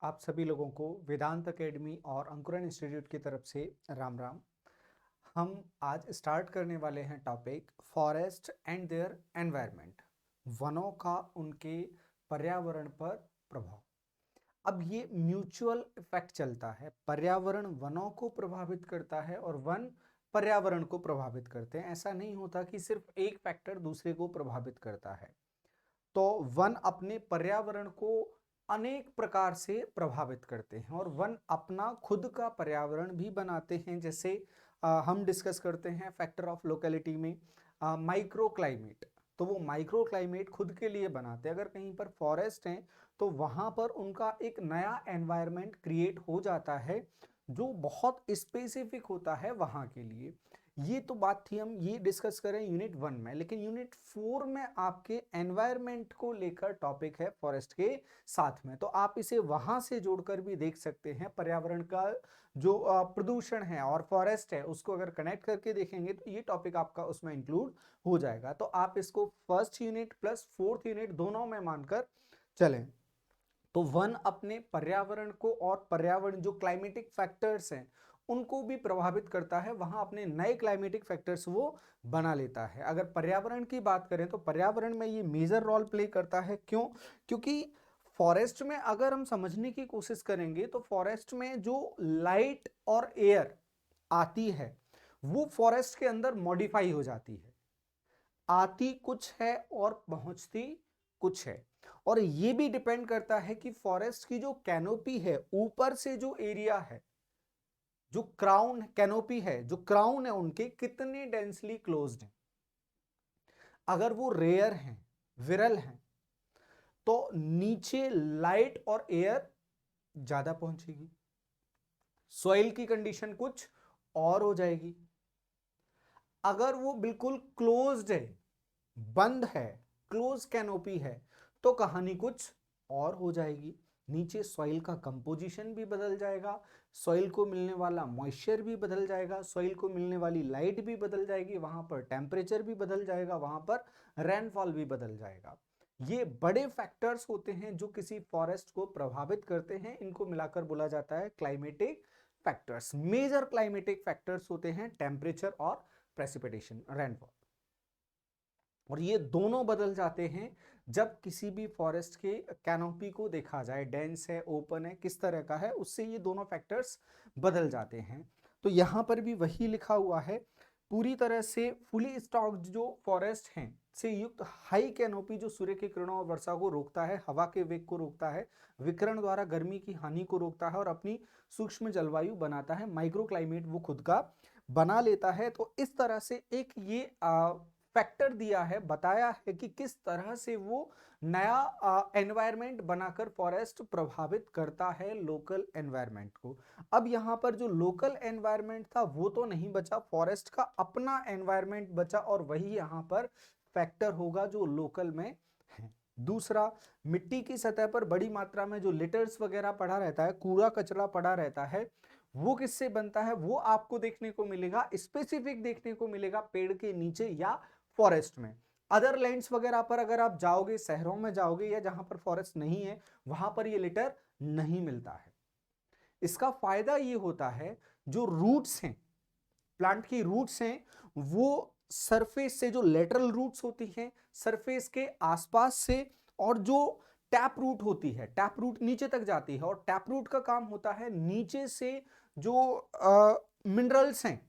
आप सभी लोगों को वेदांत एकेडमी और अंकुरन इंस्टीट्यूट की तरफ से राम राम। हम आज स्टार्ट करने वाले हैं topic forest and their environment, वनों का उनके पर्यावरण पर प्रभाव। अब ये म्यूचुअल इफेक्ट चलता है, पर्यावरण वनों को प्रभावित करता है और वन पर्यावरण को प्रभावित करते हैं। ऐसा नहीं होता कि सिर्फ एक फैक्टर दूसरे को प्रभावित करता है। तो वन अपने पर्यावरण को अनेक प्रकार से प्रभावित करते हैं और वन अपना खुद का पर्यावरण भी बनाते हैं। जैसे हम डिस्कस करते हैं फैक्टर ऑफ लोकेलिटी में माइक्रो क्लाइमेट। तो वो माइक्रो क्लाइमेट खुद के लिए बनाते हैं। अगर कहीं पर फॉरेस्ट हैं तो वहां पर उनका एक नया एनवायरनमेंट क्रिएट हो जाता है जो बहुत स्पेसिफिक होता है वहां के लिए। ये तो बात थी, हम ये डिस्कस करें यूनिट 1 में, लेकिन यूनिट 4 में आपके एनवायरनमेंट को लेकर टॉपिक है फॉरेस्ट के साथ में। तो आप इसे वहां से जोड़कर भी देख सकते हैं। पर्यावरण का जो प्रदूषण है और फॉरेस्ट है उसको अगर कनेक्ट करके देखेंगे तो ये टॉपिक आपका उसमें इंक्लूड हो जाएगा। तो आप इसको first unit plus fourth unit दोनों में मानकर चलें। तो वन अपने पर्यावरण को और पर्यावरण जो क्लाइमेटिक फैक्टर्स हैं उनको भी प्रभावित करता है, वहां अपने नए क्लाइमेटिक फैक्टर्स वो बना लेता है। अगर पर्यावरण की बात करें तो पर्यावरण में ये मेजर रोल प्ले करता है। क्यों? क्योंकि फॉरेस्ट में अगर हम समझने की कोशिश करेंगे तो फॉरेस्ट में जो लाइट और एयर आती है वो फॉरेस्ट के अंदर मॉडिफाई हो जाती है। आती कुछ है और पहुंचती कुछ है। और ये भी डिपेंड करता है कि फॉरेस्ट की जो कैनोपी है, ऊपर से जो एरिया है, जो क्राउन कैनोपी है, जो क्राउन है उनके कितने डेंसली क्लोज्ड हैं। अगर वो रेयर हैं, विरल हैं, तो नीचे लाइट और एयर ज्यादा पहुंचेगी, सॉइल की कंडीशन कुछ और हो जाएगी। अगर वो बिल्कुल क्लोज्ड है, बंद है, क्लोज कैनोपी है, तो कहानी कुछ और हो जाएगी। नीचे सॉइल का कंपोजिशन भी बदल जाएगा, सॉइल को मिलने वाला मॉइस्चर भी बदल जाएगा, सॉइल को मिलने वाली लाइट भी बदल जाएगी, वहां पर टेम्परेचर भी बदल जाएगा, वहां पर रेनफॉल भी बदल जाएगा। ये बड़े फैक्टर्स होते हैं जो किसी फॉरेस्ट को प्रभावित करते हैं। इनको मिलाकर बोला जाता है climatic factors. Major climatic factors होते हैं टेम्परेचर और प्रेसिपिटेशन, रेनफॉल। और ये दोनों बदल जाते हैं जब किसी भी फॉरेस्ट के कैनोपी को देखा जाए, डेंस है, ओपन है, किस तरह का है, उससे ये दोनों फैक्टर्स बदल जाते हैं। तो यहां पर भी वही लिखा हुआ है, पूरी तरह से फुली स्टॉक्ड जो फॉरेस्ट हैं से युक्त हाई कैनोपी जो सूर्य की किरणों और वर्षा को रोकता है, हवा के वेग को रोकता है, विकिरण द्वारा गर्मी की हानि को रोकता है और अपनी सूक्ष्म जलवायु बनाता है, माइक्रो क्लाइमेट वो खुद का बना लेता है। तो इस तरह से एक ये फैक्टर दिया है, बताया है कि किस तरह से वो नया एनवायरनमेंट बनाकर फॉरेस्ट प्रभावित करता है लोकल एनवायरनमेंट को। अब यहां पर जो लोकल एनवायरनमेंट था वो तो नहीं बचा, फॉरेस्ट का अपना एनवायरनमेंट बचा और वही यहां पर फैक्टर होगा जो लोकल में है। दूसरा, मिट्टी की सतह पर बड़ी मात्रा में जो लिटर्स वगैरह पड़ा रहता है, कूड़ा कचरा पड़ा रहता है, वो किससे बनता है? वो आपको देखने को मिलेगा, स्पेसिफिक देखने को मिलेगा पेड़ के नीचे या फॉरेस्ट में। अदर लैंड्स वगैरह पर अगर आप जाओगे, शहरों में जाओगे या जहां पर फॉरेस्ट नहीं है, वहां पर ये लिटर नहीं मिलता है। इसका फायदा ये होता है, जो रूट्स हैं, प्लांट की रूट्स हैं, वो सरफेस से, जो लेटरल रूट्स होती हैं सरफेस के आसपास से, और जो टैप रूट होती है, टैप रूट नीचे तक जाती है और टैप रूट का काम होता है नीचे से जो मिनरल्स हैं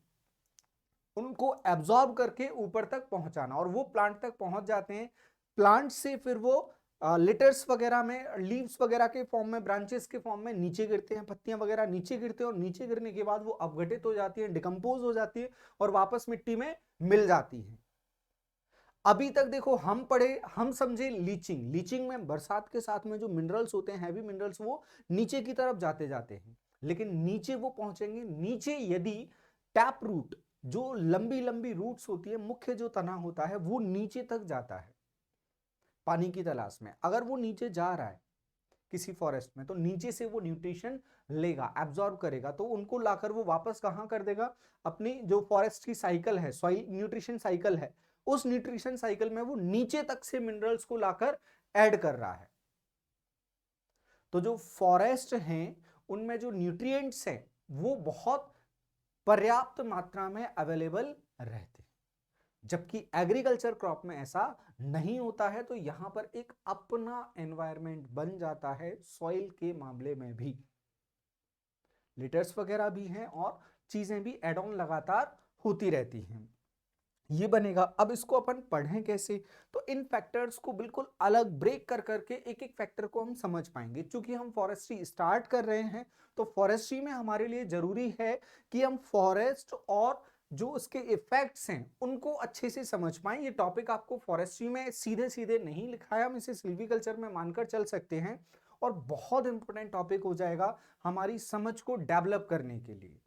उनको एब्जॉर्ब करके ऊपर तक पहुंचाना, और वो प्लांट तक पहुंच जाते हैं। प्लांट से फिर वो लिटर्स वगैरह में, लीव्स वगैरह के फॉर्म में, ब्रांचेस के फॉर्म में नीचे गिरते हैं, पत्तियां वगैरह नीचे गिरते हैं और नीचे गिरने के बाद वो अपघटित हो जाती है, डिकम्पोज हो जाती है और वापस मिट्टी में मिल जाती है। अभी तक देखो हम पढ़े, हम समझे लीचिंग। लीचिंग में बरसात के साथ में जो मिनरल्स होते हैं, हैवी मिनरल्स, वो नीचे की तरफ जाते जाते हैं, लेकिन नीचे वो पहुंचेंगे नीचे यदि टैप रूट, जो लंबी लंबी रूट्स होती है, मुख्य जो तना होता है वो नीचे तक जाता है पानी की तलाश में। अगर वो नीचे जा रहा है किसी फॉरेस्ट में तो नीचे से वो न्यूट्रिशन लेगा, एब्जॉर्ब करेगा, तो उनको लाकर वो वापस कहां कर देगा? अपनी जो फॉरेस्ट की साइकिल है, सॉइल न्यूट्रिशन साइकिल है, उस न्यूट्रिशन साइकिल में वो नीचे तक से मिनरल्स को लाकर ऐड कर रहा है। तो जो फॉरेस्ट हैं उनमें जो न्यूट्रिएंट्स हैं वो बहुत पर्याप्त मात्रा में अवेलेबल रहते हैं, जबकि एग्रीकल्चर क्रॉप में ऐसा नहीं होता है। तो यहां पर एक अपना एनवायरनमेंट बन जाता है सॉइल के मामले में भी, लिटर्स वगैरह भी हैं और चीजें भी एड ऑन लगातार होती रहती हैं, ये बनेगा। अब इसको अपन पढ़ें कैसे, तो इन फैक्टर्स को बिल्कुल अलग ब्रेक कर करके एक एक फैक्टर को हम समझ पाएंगे। क्योंकि हम फॉरेस्ट्री स्टार्ट कर रहे हैं तो फॉरेस्ट्री में हमारे लिए जरूरी है कि हम फॉरेस्ट और जो उसके इफेक्ट्स हैं उनको अच्छे से समझ पाएं। ये टॉपिक आपको फॉरेस्ट्री में सीधे सीधे नहीं लिखा है, हम इसे सिल्वीकल्चर में मानकर चल सकते हैं और बहुत इंपॉर्टेंट टॉपिक हो जाएगा हमारी समझ को डेवलप करने के लिए,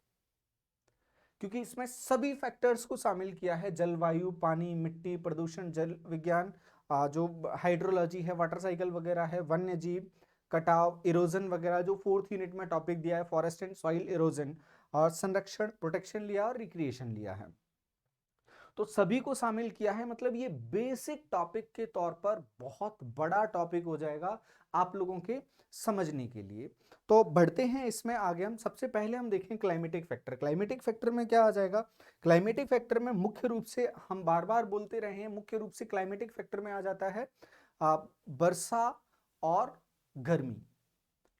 क्योंकि इसमें सभी फैक्टर्स को शामिल किया है, जलवायु, पानी, मिट्टी, प्रदूषण, जल विज्ञान, जो हाइड्रोलॉजी है, वाटर साइकिल वगैरह है, वन्य जीव, कटाव, इरोजन वगैरह जो 4th यूनिट में टॉपिक दिया है, फॉरेस्ट एंड सॉइल इरोजन, और संरक्षण, प्रोटेक्शन लिया और रिक्रिएशन लिया है, तो सभी को शामिल किया है। मतलब ये बेसिक टॉपिक के तौर पर बहुत बड़ा टॉपिक हो जाएगा आप लोगों के समझने के लिए। तो बढ़ते हैं इसमें आगे, हम सबसे पहले हम देखें क्लाइमेटिक फैक्टर। क्लाइमेटिक फैक्टर में क्या आ जाएगा, क्लाइमेटिक फैक्टर में मुख्य रूप से हम बार बार बोलते रहे हैं, मुख्य रूप से क्लाइमेटिक फैक्टर में आ जाता है वर्षा और गर्मी,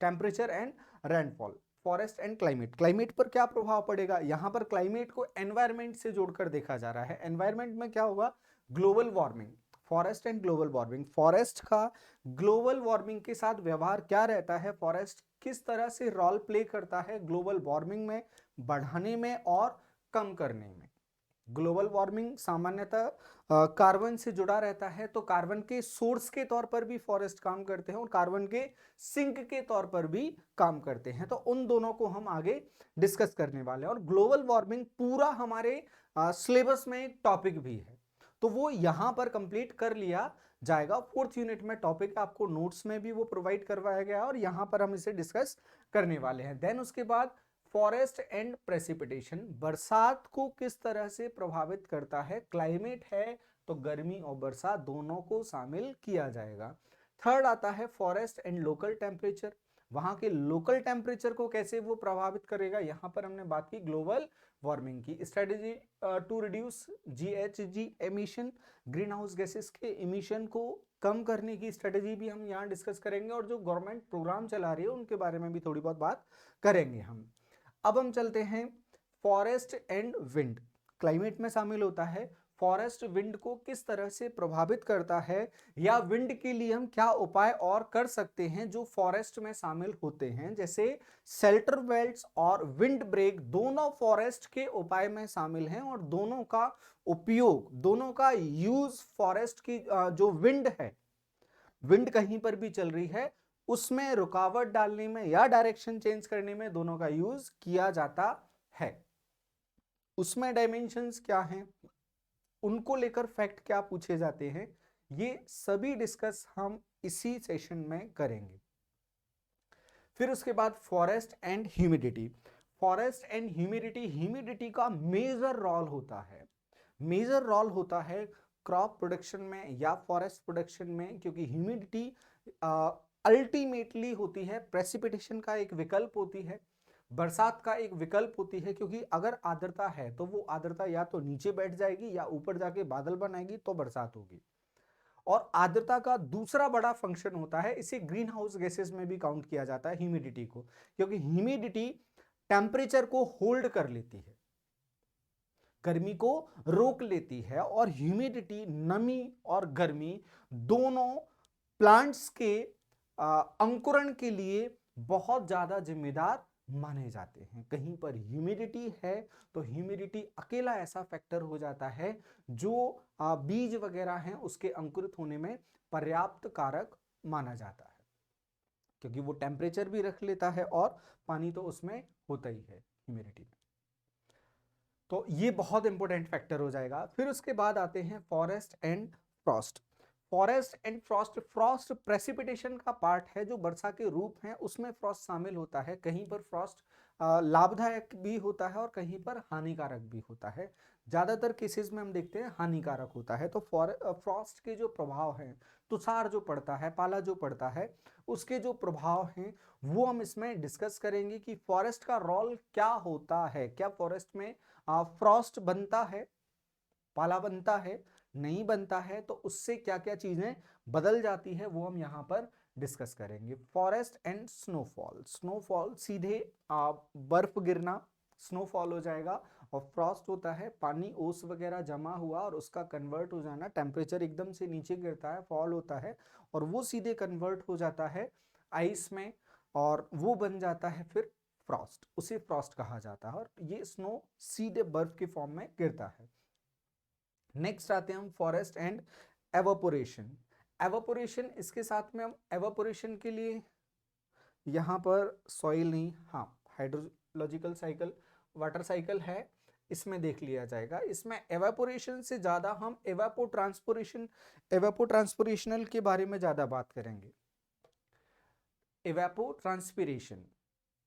temperature and rainfall, forest and climate. Climate पर क्या प्रभाव पड़ेगा, यहां पर क्लाइमेट को एनवायरमेंट से जोड़कर देखा जा रहा है। एनवायरमेंट में क्या होगा, global warming, forest and global warming. Forest का ग्लोबल वार्मिंग के साथ व्यवहार क्या रहता है, फॉरेस्ट किस तरह से रोल प्ले करता है ग्लोबल वार्मिंग में बढ़ाने में और कम करने में। ग्लोबल वार्मिंग सामान्यतः कार्बन से जुड़ा रहता है, तो कार्बन के सोर्स के तौर पर भी फॉरेस्ट काम करते हैं और कार्बन के सिंक के तौर पर भी काम करते हैं, तो उन दोनों को हम आगे डिस्कस करने वाले हैं। और ग्लोबल वार्मिंग पूरा हमारे सिलेबस में एक टॉपिक भी है, तो वो यहां पर कंप्लीट कर लिया जाएगा। 4th यूनिट में टॉपिक आपको नोट्स में भी वो प्रोवाइड करवाया गया है और यहां पर हम इसे डिस्कस करने वाले हैं। देन उसके बाद फॉरेस्ट एंड प्रेसिपिटेशन, बरसात को किस तरह से प्रभावित करता है, क्लाइमेट है तो गर्मी और बरसात दोनों को शामिल किया जाएगा। थर्ड आता है फॉरेस्ट एंड लोकल टेम्परेचर, वहां के लोकल टेम्परेचर को कैसे वो प्रभावित करेगा। यहां पर हमने बात की ग्लोबल वार्मिंग की, strategy to reduce GHG emission, greenhouse gases के इमिशन को कम करने की स्ट्रेटेजी भी हम यहाँ डिस्कस करेंगे और जो गवर्नमेंट प्रोग्राम चला रही है उनके बारे में भी थोड़ी बहुत बात करेंगे हम। अब हम चलते हैं फॉरेस्ट एंड विंड, क्लाइमेट में शामिल होता है। फॉरेस्ट विंड को किस तरह से प्रभावित करता है या विंड के लिए हम क्या उपाय और कर सकते हैं जो फॉरेस्ट में शामिल होते हैं, जैसे शेल्टर बेल्ट्स और विंड ब्रेक दोनों फॉरेस्ट के उपाय में शामिल हैं और दोनों का उपयोग, दोनों का यूज फॉरेस्ट की जो विंड है, विंड कहीं पर भी चल रही है उसमें रुकावट डालने में या डायरेक्शन चेंज करने में दोनों का यूज किया जाता है। उसमें डायमेंशंस क्या हैं, उनको लेकर फैक्ट क्या पूछे जाते हैं, ये सभी डिस्कस हम इसी सेशन में करेंगे। फिर उसके बाद forest and humidity, forest and humidity, humidity का मेजर रोल होता है, मेजर रोल होता है क्रॉप प्रोडक्शन में या फॉरेस्ट प्रोडक्शन में, क्योंकि ह्यूमिडिटी अल्टीमेटली होती है प्रेसिपिटेशन का एक विकल्प होती है, बरसात का एक विकल्प होती है, क्योंकि अगर आर्द्रता है तो वो आर्द्रता या तो नीचे बैठ जाएगी या ऊपर जाके बादल बनाएगी तो बरसात होगी। और आर्द्रता का दूसरा बड़ा फंक्शन होता है, इसे ग्रीन हाउस गैसेस में भी काउंट किया जाता है ह्यूमिडिटी को, क्योंकि ह्यूमिडिटी टेम्परेचर को होल्ड कर लेती है, गर्मी को रोक लेती है, और ह्यूमिडिटी नमी और गर्मी दोनों प्लांट्स के अंकुरण के लिए बहुत ज्यादा जिम्मेदार माने जाते हैं। कहीं पर ह्यूमिडिटी है तो ह्यूमिडिटी अकेला ऐसा फैक्टर हो जाता है जो बीज वगैरह हैं उसके अंकुरित होने में पर्याप्त कारक माना जाता है, क्योंकि वो टेम्परेचर भी रख लेता है और पानी तो उसमें होता ही है ह्यूमिडिटी में। तो ये बहुत इंपॉर्टेंट फैक्टर हो जाएगा। फिर उसके बाद आते हैं forest and Frost. Forest and Frost, Frost precipitation का पार्ट है, जो वर्षा के रूप हैं उसमें फ्रॉस्ट शामिल होता है। कहीं पर फ्रॉस्ट लाभदायक भी होता है और कहीं पर हानिकारक भी होता है। ज्यादातर केसेस में हम देखते हैं हानिकारक होता है। तो फ्रॉस्ट के जो प्रभाव हैं, तुषार जो पड़ता है, पाला जो पड़ता है, उसके जो प्रभाव हैं वो हम इसमें डिस्कस करेंगे कि फॉरेस्ट का रोल क्या होता है। क्या फॉरेस्ट में फ्रॉस्ट बनता है, पाला बनता है, नहीं बनता है, तो उससे क्या क्या चीजें बदल जाती है वो हम यहाँ पर डिस्कस करेंगे। फॉरेस्ट एंड स्नोफॉल, स्नोफॉल सीधे बर्फ गिरना स्नोफॉल हो जाएगा, और फ्रॉस्ट होता है पानी ओस वगैरह जमा हुआ और उसका कन्वर्ट हो जाना, टेम्परेचर एकदम से नीचे गिरता है, फॉल होता है और वो सीधे कन्वर्ट हो जाता है आइस में, और वो बन जाता है फिर फ्रॉस्ट, उसे फ्रॉस्ट कहा जाता है। और ये स्नो सीधे बर्फ के फॉर्म में गिरता है। नेक्स्ट आते हैं हम फॉरेस्ट एंड एवापोरेशन। एवापोरेशन, इसके साथ में हम एवापोरेशन के लिए यहाँ पर सॉइल नहीं, हाँ हाइड्रोलॉजिकल साइकिल, वाटर साइकिल है, इसमें देख लिया जाएगा। इसमें एवापोरेशन से ज्यादा हम एवापोट्रांसपिरेशनल के बारे में ज्यादा बात करेंगे। एवापोट्रांसपिरेशन,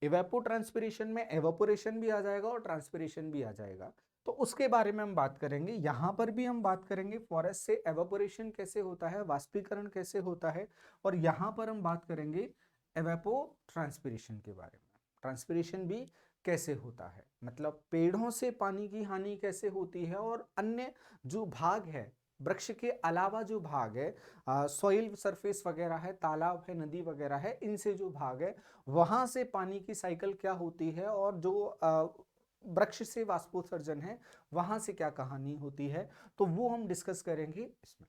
एवापोट्रांसपिरेशन में एवापोरेशन भी आ जाएगा और ट्रांसपिरेशन भी आ जाएगा, तो उसके बारे में हम बात करेंगे। यहां पर भी हम बात करेंगे फॉरेस्ट से एवापोरेशन कैसे होता है, वाष्पीकरण कैसे होता है, और यहां पर हम बात करेंगे एवापोट्रांसपिरेशन के बारे में। ट्रांसपिरेशन भी कैसे होता है, मतलब पेड़ों से पानी की हानि कैसे होती है, और अन्य जो भाग है वृक्ष के अलावा जो भाग है, सॉइल सरफेस वगैरह है, तालाब है, नदी वगैरह है, इनसे जो भाग है वहां से पानी की साइकिल क्या होती है, और जो वृक्ष से वाष्पोत्सर्जन है वहां से क्या कहानी होती है, तो वो हम डिस्कस करेंगे इसमें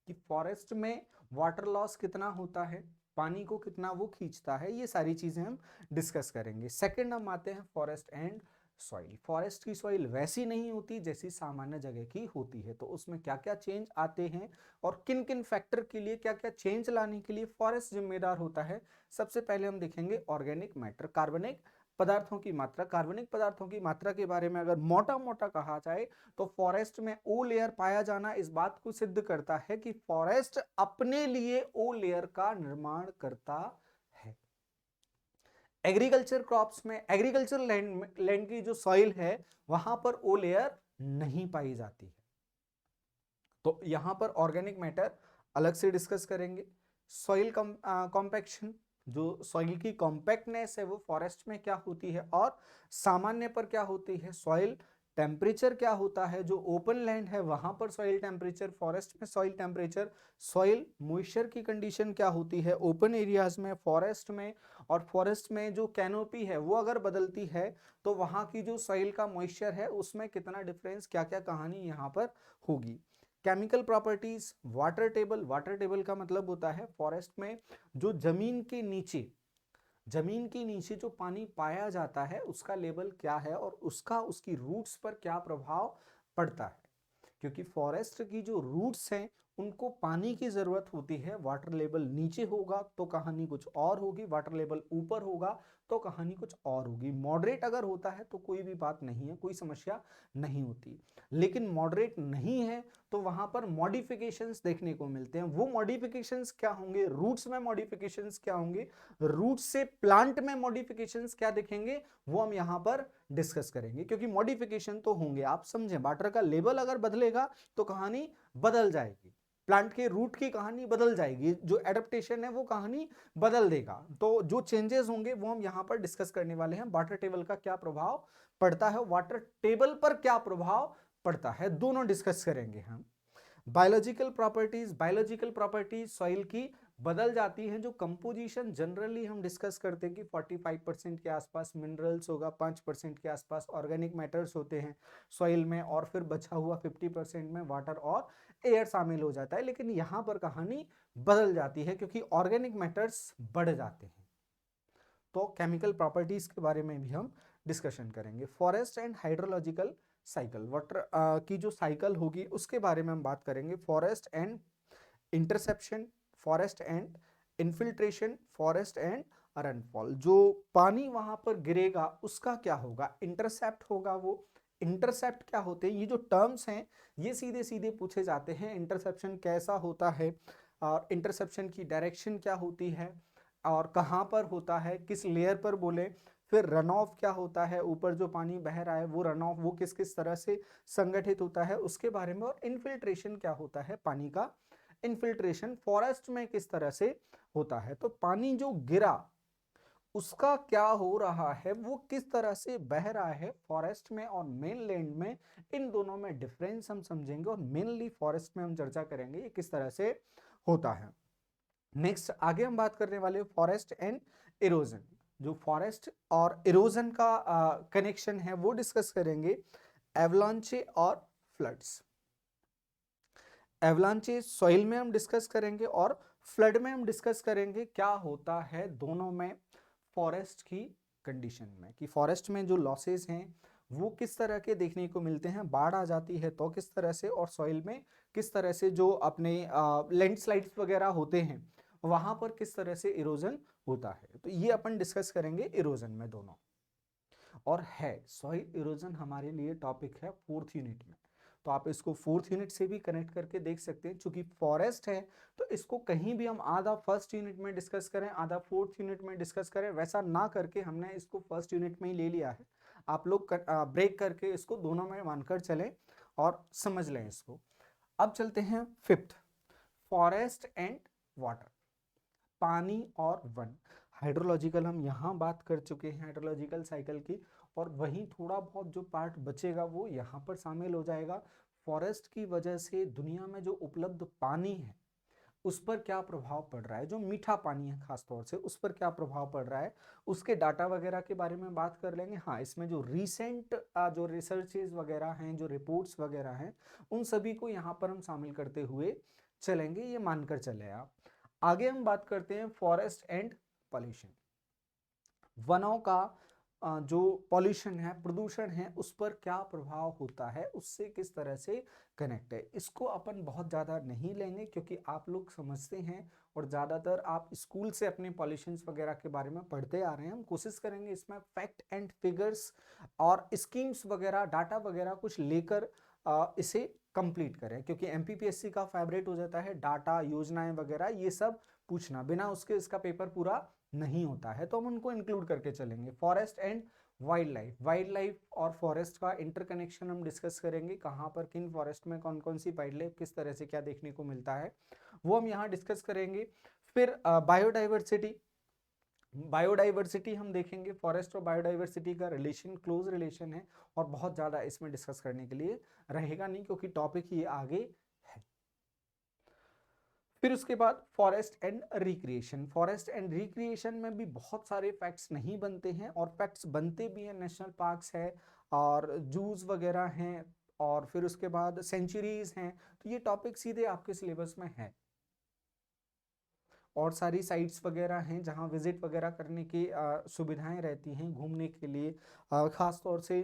कि फॉरेस्ट में वाटर लॉस कितना होता है, पानी को कितना वो खींचता है, ये सारी चीजें हम डिस्कस करेंगे। सेकंड हम आते हैं फॉरेस्ट एंड सॉइल। फॉरेस्ट की सॉइल वैसी नहीं होती जैसी सामान्य जगह की होती है, तो उसमें क्या क्या चेंज आते हैं और किन किन फैक्टर के लिए क्या क्या चेंज लाने के लिए फॉरेस्ट जिम्मेदार होता है। सबसे पहले हम देखेंगे ऑर्गेनिक मैटर, कार्बनिक पदार्थों की मात्रा। कार्बनिक पदार्थों की मात्रा के बारे में अगर मोटा मोटा कहा जाए तो फॉरेस्ट में ओ लेयर पाया जाना इस बात को सिद्ध करता है कि फॉरेस्ट अपने लिए ओ लेयर का निर्माण करता है। एग्रीकल्चर क्रॉप्स में, एग्रीकल्चर लैंड की जो सॉइल है वहां पर ओ लेयर नहीं पाई जाती है, तो यहां पर ऑर्गेनिक मैटर अलग से डिस्कस करेंगे। सॉइल कॉम्पैक्शन, जो सॉइल की कॉम्पैक्टनेस है वो फॉरेस्ट में क्या होती है और सामान्य पर क्या होती है। सॉइल टेम्परेचर क्या होता है, जो ओपन लैंड है वहां पर सॉइल टेम्परेचर, फॉरेस्ट में सॉइल टेम्परेचर। सॉइल मॉइस्चर की कंडीशन क्या होती है ओपन एरियाज में, फॉरेस्ट में, और फॉरेस्ट में जो कैनोपी है वो अगर बदलती है तो वहां की जो सॉइल का मॉइस्चर है उसमें कितना डिफरेंस, क्या क्या कहानी यहाँ पर होगी। Chemical properties, water table, water table का मतलब होता है फॉरेस्ट में जो जमीन के नीचे जो पानी पाया जाता है उसका लेवल क्या है और उसका उसकी रूट्स पर क्या प्रभाव पड़ता है, क्योंकि फॉरेस्ट की जो रूट्स हैं उनको पानी की जरूरत होती है। वाटर लेवल नीचे होगा तो कहानी कुछ और होगी, वाटर लेवल ऊपर होगा तो कहानी कुछ और होगी। मॉडरेट अगर होता है तो कोई भी बात नहीं है, कोई समस्या नहीं होती, लेकिन मॉडरेट नहीं है तो वहां पर मॉडिफिकेशंस देखने को मिलते हैं। वो मॉडिफिकेशंस क्या होंगे, रूट्स में मॉडिफिकेशंस क्या होंगे, रूट्स से प्लांट में मॉडिफिकेशंस क्या दिखेंगे, वो हम यहां पर डिस्कस करेंगे, क्योंकि मॉडिफिकेशन तो होंगे। आप समझें, वाटर का लेवल अगर बदलेगा तो कहानी बदल जाएगी, प्लांट के रूट की कहानी बदल जाएगी, जो एडेप्टेशन है वो कहानी बदल देगा। तो जो चेंजेस होंगे वो हम यहां पर डिस्कस करने वाले हैं। वाटर टेबल का क्या प्रभाव पड़ता है, वाटर टेबल पर क्या प्रभाव पड़ता है, दोनों डिस्कस करेंगे हम। Biological properties, biological properties soil की बदल जाती हैं। जो कंपोजिशन जनरली हम डिस्कस करते हैं कि 45% के आसपास मिनरल्स होगा, 5% के आसपास ऑर्गेनिक मैटर्स होते हैं सॉइल में, और फिर बचा हुआ 50% में वाटर और एयर शामिल हो जाता है। लेकिन यहां पर कहानी बदल जाती है क्योंकि ऑर्गेनिक मैटर्स बढ़ जाते हैं। तो केमिकल प्रॉपर्टीज के बारे में भी हम डिस्कशन करेंगे। Forest and hydrological cycle, water की जो साइकिल होगी उसके बारे में हम बात करेंगे। Forest and interception, forest and infiltration, forest and rainfall. जो पानी वहां पर गिरेगा उसका क्या होगा, इंटरसेप्ट होगा वो, इंटरसेप्ट क्या होते हैं, ये जो टर्म्स हैं ये सीधे सीधे पूछे जाते हैं। इंटरसेप्शन कैसा होता है, और इंटरसेप्शन की डायरेक्शन क्या होती है, और कहाँ पर होता है, किस लेयर पर बोले। फिर रन ऑफ क्या होता है, ऊपर जो पानी बह रहा है वो रन ऑफ वो किस किस तरह से संगठित होता है उसके बारे में। और इनफिल्ट्रेशन क्या होता है, पानी का इनफिल्ट्रेशन फॉरेस्ट में किस तरह से होता है। तो पानी जो गिरा उसका क्या हो रहा है, वो किस तरह से बह रहा है फॉरेस्ट में और मेनलैंड में, इन दोनों में डिफरेंस हम समझेंगे। और मेनली फॉरेस्ट में हम चर्चा करेंगे ये किस तरह से होता है। नेक्स्ट आगे हम बात करने वाले फॉरेस्ट एंड इरोजन। जो फॉरेस्ट और इरोजन का कनेक्शन है वो डिस्कस करेंगे। एवलांचे और फ्लड्स। एवलांचे सॉइल में हम डिस्कस करेंगे और फ्लड में हम डिस्कस करेंगे क्या होता है दोनों में फॉरेस्ट की कंडीशन में, कि फॉरेस्ट में जो लॉसेस हैं वो किस तरह के देखने को मिलते हैं, बाढ़ आ जाती है तो किस तरह से, और सॉइल में किस तरह से जो अपने लैंडस्लाइड्स वगैरह होते हैं वहां पर किस तरह से इरोजन होता है। तो ये अपन डिस्कस करेंगे इरोजन में दोनों। और है सॉइल इरोजन हमारे लिए टॉपिक है 4th यूनिट में, तो आप इसको 4th यूनिट से भी कनेक्ट करके देख सकते हैं। चूंकि फॉरेस्ट है तो इसको कहीं भी हम आधा 1st यूनिट में डिस्कस करें आधा 4th यूनिट में डिस्कस करें, वैसा ना करके हमने इसको 1st यूनिट में ही ले लिया है। आप लोग ब्रेक करके इसको दोनों में मानकर चलें और समझ लें इसको। अब चलते हैं 5th, फॉरेस्ट एंड वाटर, पानी और वन। हाइड्रोलॉजिकल हम यहाँ बात कर चुके हैं, हाइड्रोलॉजिकल साइकिल की, और वहीं थोड़ा बहुत जो पार्ट बचेगा वो यहाँ पर शामिल हो जाएगा। फॉरेस्ट की वजह से दुनिया में जो उपलब्ध पानी है उस पर क्या प्रभाव पड़ रहा है, जो मीठा पानी है खास तौर से उस पर क्या प्रभाव पड़ रहा है, उसके डाटा वगैरह के बारे में बात कर लेंगे। हाँ, इसमें जो रिसेंट जो रिसर्चेज वगैरह हैं, जो रिपोर्ट्स वगैरह हैं, उन सभी को यहाँ पर हम शामिल करते हुए चलेंगे, ये मानकर चले आप। आगे हम बात करते हैं फॉरेस्ट एंड पॉल्यूशन। वनों का जो पॉल्यूशन है, प्रदूषण है, उस पर क्या प्रभाव होता है, उससे किस तरह से कनेक्ट है। इसको अपन बहुत ज़्यादा नहीं लेंगे क्योंकि आप लोग समझते हैं और ज़्यादातर आप स्कूल से अपने पॉल्यूशंस वगैरह के बारे में पढ़ते आ रहे हैं। हम कोशिश करेंगे इसमें फैक्ट एंड फिगर्स और स्कीम्स वगैरह, डाटा वगैरह कुछ लेकर इसे कंप्लीट करें, क्योंकि एमपीपीएससी का फेवरेट हो जाता है डाटा, योजनाएं वगैरह ये सब पूछना, बिना उसके इसका पेपर पूरा नहीं होता है, तो हम उनको इंक्लूड करके चलेंगे। Forest and wild life, wild life और फॉरेस्ट का इंटरकनेक्शन हम डिस्कस करेंगे, कहाँ पर किन फॉरेस्ट में कौन कौन सी वाइल्ड लाइफ किस तरह से क्या देखने को मिलता है वो हम यहाँ डिस्कस करेंगे। फिर बायोडाइवर्सिटी, बायोडाइवर्सिटी हम देखेंगे। फॉरेस्ट और बायोडाइवर्सिटी का रिलेशन क्लोज रिलेशन है और बहुत ज़्यादा इसमें डिस्कस करने के लिए रहेगा नहीं क्योंकि टॉपिक ये आगे है। फिर उसके बाद forest and recreation. Forest and recreation में भी बहुत सारे फैक्ट्स नहीं बनते हैं और फैक्ट्स बनते भी हैं। नेशनल पार्क्स है और जूज वगैरह हैं और फिर उसके बाद सेंचुरीज हैं, तो ये टॉपिक सीधे आपके सिलेबस में है। और सारी साइट्स वगैरह हैं जहाँ विजिट वगैरह करने की सुविधाएं रहती हैं घूमने के लिए, खास तौर से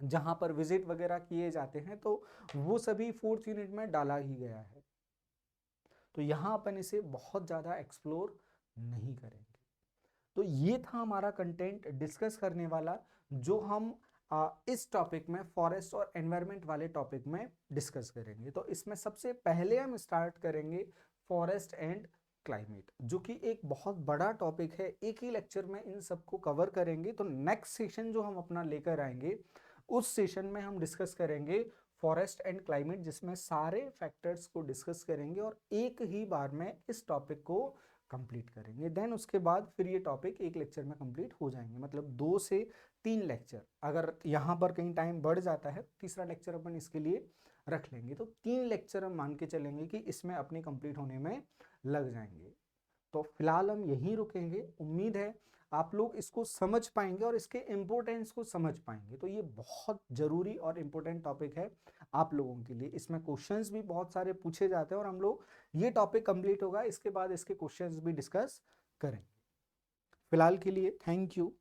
जहाँ पर विजिट वगैरह किए जाते हैं, तो वो सभी 4th यूनिट में डाला ही गया है, तो यहाँ अपन इसे बहुत ज़्यादा एक्सप्लोर नहीं करेंगे। तो ये था हमारा कंटेंट डिस्कस करने वाला, जो हम इस टॉपिक में फॉरेस्ट और एनवायरनमेंट वाले टॉपिक में डिस्कस करेंगे। तो इसमें सबसे पहले हम स्टार्ट करेंगे फॉरेस्ट एंड क्लाइमेट, जो कि एक बहुत बड़ा टॉपिक है, एक ही लेक्चर में इन सबको कवर करेंगे। तो नेक्स्ट सेशन जो हम अपना लेकर आएंगे उस सेशन में हम डिस्कस करेंगे फॉरेस्ट एंड क्लाइमेट, जिसमें सारे फैक्टर्स को डिस्कस करेंगे और एक ही बार में इस टॉपिक को कंप्लीट करेंगे। देन उसके बाद फिर ये टॉपिक एक लेक्चर में कंप्लीट हो जाएंगे, मतलब 2 से 3 लेक्चर। अगर यहाँ पर कहीं टाइम बढ़ जाता है तीसरा लेक्चर अपन इसके लिए रख लेंगे, तो 3 लेक्चर हम मान के चलेंगे कि इसमें अपने कंप्लीट होने में लग जाएंगे। तो फिलहाल हम यहीं रुकेंगे। उम्मीद है आप लोग इसको समझ पाएंगे और इसके इम्पोर्टेंस को समझ पाएंगे। तो ये बहुत जरूरी और इम्पोर्टेंट टॉपिक है आप लोगों के लिए। इसमें क्वेश्चंस भी बहुत सारे पूछे जाते हैं और हम लोग ये टॉपिक कंप्लीट होगा इसके बाद इसके क्वेश्चंस भी डिस्कस करेंगे। फिलहाल के लिए थैंक यू।